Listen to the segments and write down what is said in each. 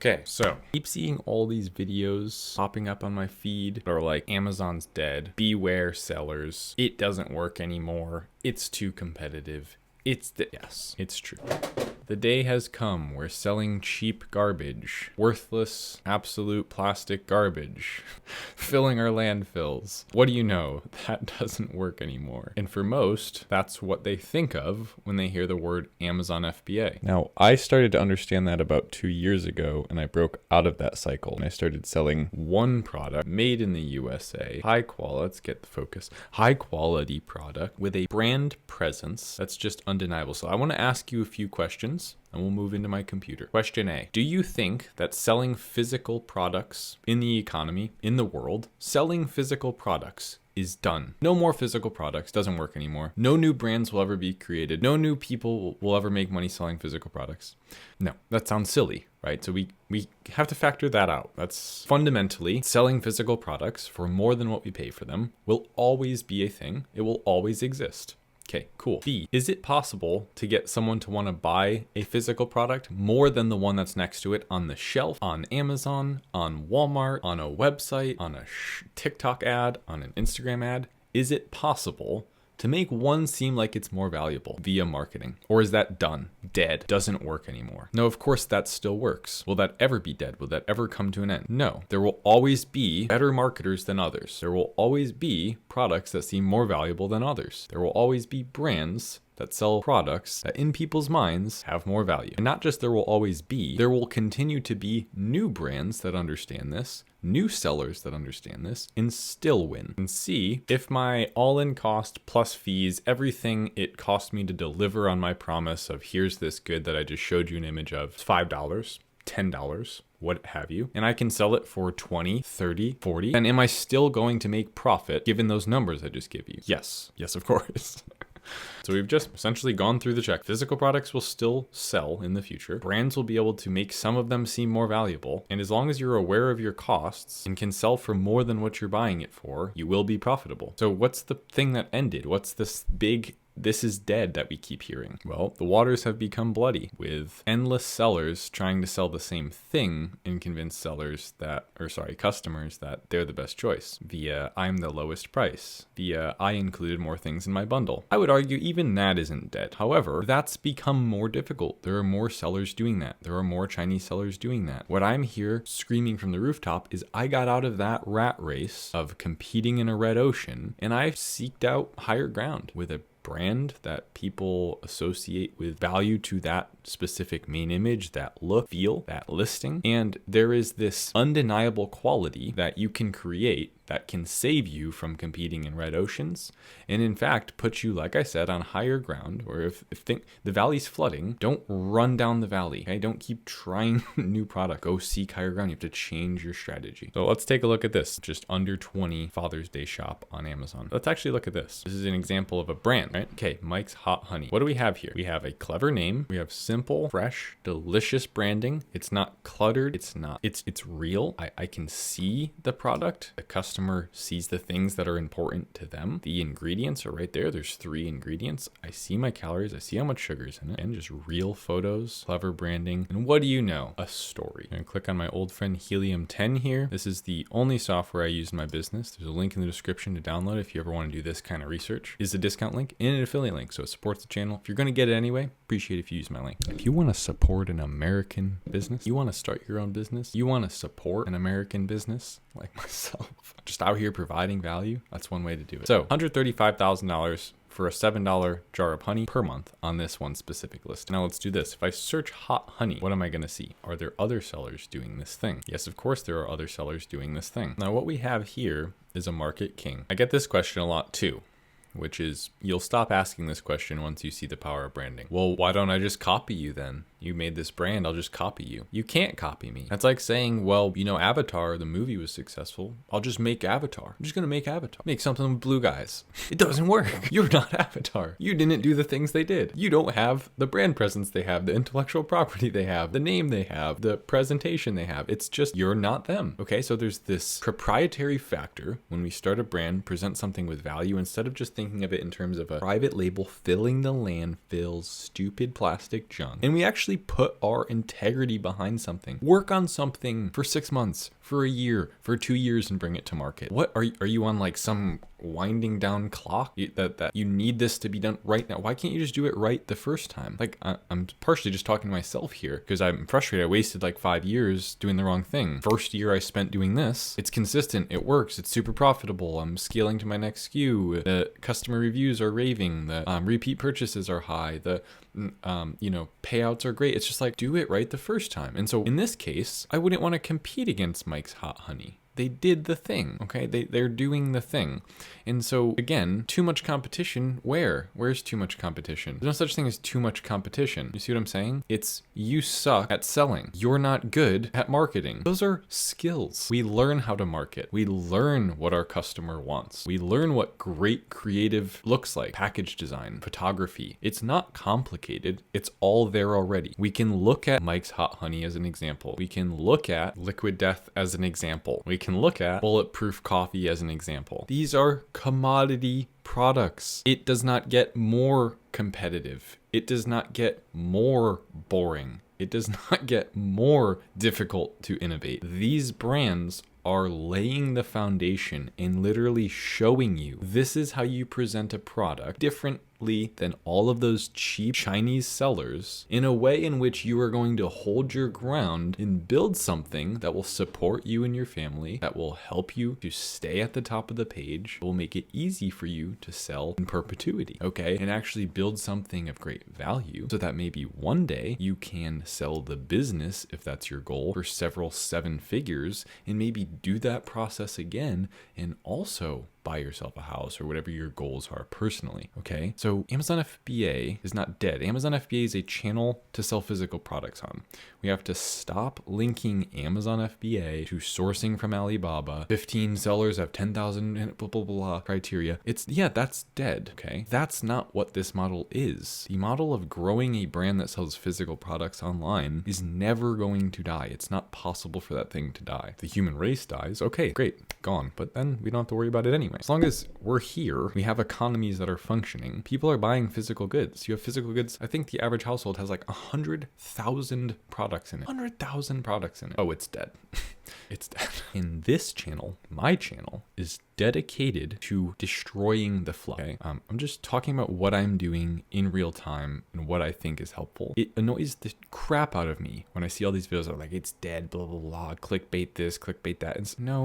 Okay, so keep seeing all these videos popping up on my feed that are like Amazon's dead, beware sellers, it doesn't work anymore, it's too competitive. Yes, it's true. The day has come where selling cheap garbage, worthless, absolute plastic garbage, filling our landfills. What do you know? That doesn't work anymore. And for most, that's what they think of when they hear the word Amazon FBA. Now, I started to understand that about 2 years ago, and I broke out of that cycle. And I started selling one product made in the USA, high quality, let's get the focus, high quality product with a brand presence that's just undeniable. So I want to ask you a few questions and we'll move into my computer. Question A, do you think that selling physical products in the economy, in the world, selling physical products is done? No more physical products, doesn't work anymore. No new brands will ever be created. No new people will ever make money selling physical products. No, that sounds silly, right? So we have to factor that out. That's fundamentally selling physical products for more than what we pay for them will always be a thing. It will always exist. Okay, cool. B, is it possible to get someone to want to buy a physical product more than the one that's next to it on the shelf, on Amazon, on Walmart, on a website, on a TikTok ad, on an Instagram ad? Is it possible to make one seem like it's more valuable via marketing? Or is that done? Dead? Doesn't work anymore? No, of course that still works. Will that ever be dead? Will that ever come to an end? No. There will always be better marketers than others. There will always be products that seem more valuable than others. There will always be brands that sell products that in people's minds have more value. And not just there will always be, there will continue to be new brands that understand this, new sellers that understand this, and still win. And C, if my all-in cost plus fees, everything it cost me to deliver on my promise of here's this good that I just showed you an image of, it's $5, $10, what have you, and I can sell it for 20, 30, 40, then am I still going to make profit given those numbers I just give you? Yes. Yes, of course. So we've just essentially gone through the check. Physical products will still sell in the future. Brands will be able to make some of them seem more valuable. And as long as you're aware of your costs and can sell for more than what you're buying it for, you will be profitable. So what's the thing that ended? What's this big "this is dead" that we keep hearing? Well, the waters have become bloody with endless sellers trying to sell the same thing and convince customers that they're the best choice via "I'm the lowest price," via "I included more things in my bundle." I would argue even that isn't dead. However, that's become more difficult. There are more sellers doing that. There are more Chinese sellers doing that. What I'm here screaming from the rooftop is I got out of that rat race of competing in a red ocean and I've seeked out higher ground with a brand that people associate with value to that specific main image, that look, feel, that listing. And there is this undeniable quality that you can create that can save you from competing in red oceans and in fact put you, like I said, on higher ground. Or if the valley's flooding, don't run down the valley, okay? Don't keep trying new product. Go seek higher ground. You have to change your strategy. So let's take a look at this. Just under 20 Father's Day shop on Amazon. Let's actually look at this. This is an example of a brand, right? Okay, Mike's Hot Honey. What do we have here? We have a clever name. We have simple, fresh, delicious branding. It's not cluttered. It's real. I can see the product. The customer sees the things that are important to them. The ingredients are right there. There's 3 ingredients. I see my calories. I see how much sugar is in it. And just real photos, clever branding. And what do you know? A story. I'm gonna click on my old friend Helium 10 here. This is the only software I use in my business. There's a link in the description to download if you ever want to do this kind of research. Is a discount link and an affiliate link, so it supports the channel. If you're going to get it anyway, appreciate if you use my link. If you want to support an American business, you want to start your own business, you want to support an American business like myself, just out here providing value, that's one way to do it. So $135,000 for a $7 jar of honey per month on this one specific list. Now let's do this. If I search hot honey, what am I going to see? Are there other sellers doing this thing? Yes, of course there are other sellers doing this thing. Now what we have here is a market king. I get this question a lot too, which is you'll stop asking this question once you see the power of branding. Well, why don't I just copy you then? You made this brand, I'll just copy you. You can't copy me. That's like saying, well, you know, Avatar, the movie was successful. I'll just make Avatar. I'm just gonna make Avatar. Make something with blue guys. It doesn't work. You're not Avatar. You didn't do the things they did. You don't have the brand presence they have, the intellectual property they have, the name they have, the presentation they have. It's just, you're not them. Okay, so there's this proprietary factor when we start a brand, present something with value, instead of just thinking of it in terms of a private label filling the landfills, stupid plastic junk. And we actually actually put our integrity behind something. Work on something for 6 months, for a year, for 2 years, and bring it to market. What are you on, like some winding down clock that you need this to be done right now? Why can't you just do it right the first time? Like, I'm partially just talking to myself here because I'm frustrated. I wasted like 5 years doing the wrong thing. First year I spent doing this. It's consistent. It works. It's super profitable. I'm scaling to my next SKU. The customer reviews are raving. The repeat purchases are high. The payouts are great. It's just like, do it right the first time. And so in this case, I wouldn't want to compete against Mike's Hot Honey. They did the thing, okay? They're doing the thing. And so, again, too much competition, where's too much competition? There's no such thing as too much competition. You see what I'm saying? It's you suck at selling. You're not good at marketing. Those are skills. We learn how to market. We learn what our customer wants. We learn what great creative looks like. Package design, photography. It's not complicated. It's all there already. We can look at Mike's Hot Honey as an example. We can look at Liquid Death as an example. We can look at Bulletproof Coffee as an example. These are commodity products. It does not get more competitive. It does not get more boring. It does not get more difficult to innovate. These brands are laying the foundation and literally showing you this is how you present a product differently than all of those cheap Chinese sellers, in a way in which you are going to hold your ground and build something that will support you and your family, that will help you to stay at the top of the page, will make it easy for you to sell in perpetuity, okay? And actually build something of great value so that maybe one day you can sell the business, if that's your goal, for several 7 figures, and maybe do that process again and also buy yourself a house or whatever your goals are personally, okay? So Amazon FBA is not dead. Amazon FBA is a channel to sell physical products on. We have to stop linking Amazon FBA to sourcing from Alibaba. 15 sellers have 10,000 blah, blah, blah criteria. That's dead, okay? That's not what this model is. The model of growing a brand that sells physical products online is never going to die. It's not possible for that thing to die. The human race dies, okay, great, gone. But then we don't have to worry about it anyway. As long as we're here, we have economies that are functioning. People are buying physical goods. You have physical goods. I think the average household has like 100,000 products in it. 100,000 products in it. Oh, it's dead. It's dead. And this channel, my channel, is dedicated to destroying the fluff. Okay? I'm just talking about what I'm doing in real time and what I think is helpful. It annoys the crap out of me when I see all these videos that are like, it's dead, blah, blah, blah, clickbait this, clickbait that. It's no.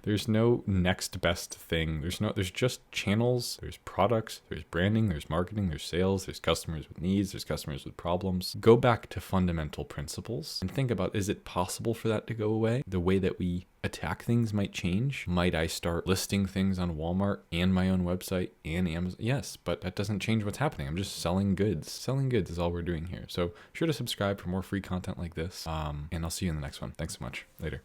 There's no next best thing. There's just channels, there's products, there's branding, there's marketing, there's sales, there's customers with needs, there's customers with problems. Go back to fundamental principles and think about, is it possible for that to go away? The way that we attack things might change. Might I start listing things on Walmart and my own website and Amazon? Yes, but that doesn't change what's happening. I'm just selling goods. Selling goods is all we're doing here. So sure to subscribe for more free content like this. And I'll see you in the next one. Thanks so much. Later.